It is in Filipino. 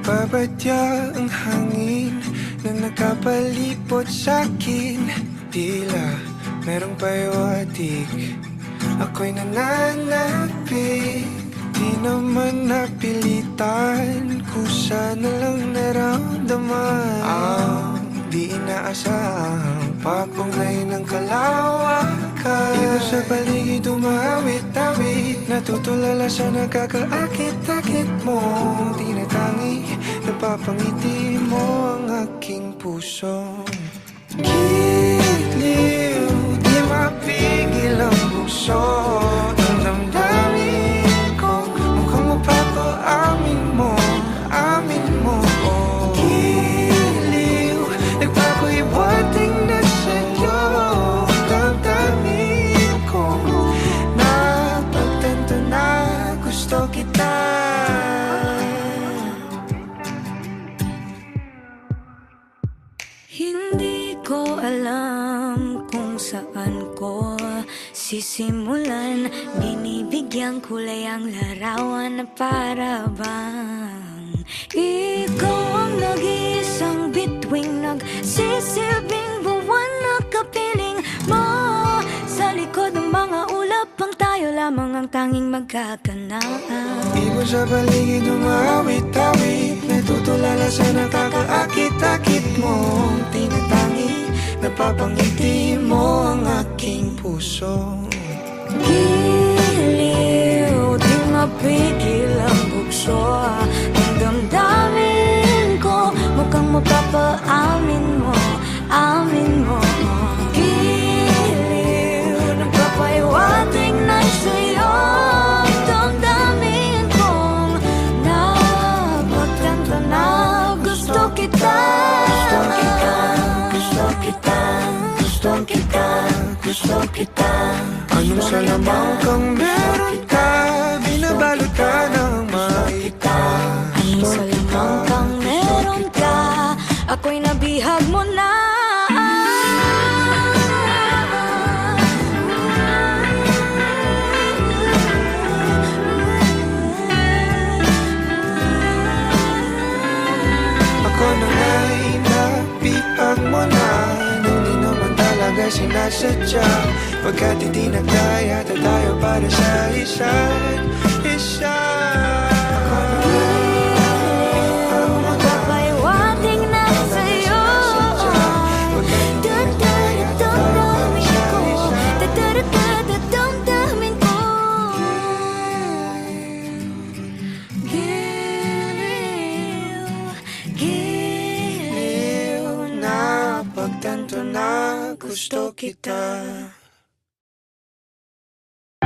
Nagbabadya ang hangin na nakapalipot sa'kin. Tila merong pahiwatig, ako'y nananapig. Di naman napilitan, kusa na lang naramdaman ang di inaasahang papunay ng kalawakan. Ikaw sa paligid umawit-awit, natutulala sa nakakaakit-akit mo. Tinatangi, napapangiti mo ang aking puso. Giliw, di mapigil ang puso. Ang damdamin ko, mukhang mapapaamin mo, amin mo. Giliw, nagpapahiwating na sa'yo. Damdamin ko, napagtanto na gusto kita. Hindi ko alam kung saan ko sisimulan. Binibigyan kulay ang larawan na para bang ikaw ang nag-iisang bituing, nagsisilbing buwan na kapiling mo. Sa likod ng mga ulap ang tayo lamang ang tanging magkakanaan. Ibon sa paligid umawit-awit, natutulala sa nakakaakit-akit mo. Tinatangi, napapangiti mo ang aking puso. Giliw, di mapigil ang bugso. Ang damdamin ko, mukhang mapapaamin mo, amin mo. Giliw, nagpapahiwatig na sa'yo. Damdamin kong napagtanto na gusto kita. Gusto kita, gusto kita, gusto kita. Anong salamang kang meron ka, binabalot ka ng maita. Anong salamang kang meron ka, ako'y nabihag mo na. Ako na nga'y nabihag mo na, nung di naman talaga sinasadya. Pagkat hindi nagkaya tayo para sa isa't isa. Magpapahiwatig na sa'yo. Damdamin ko. Giliw, giliw. Napagtanto na gusto kita.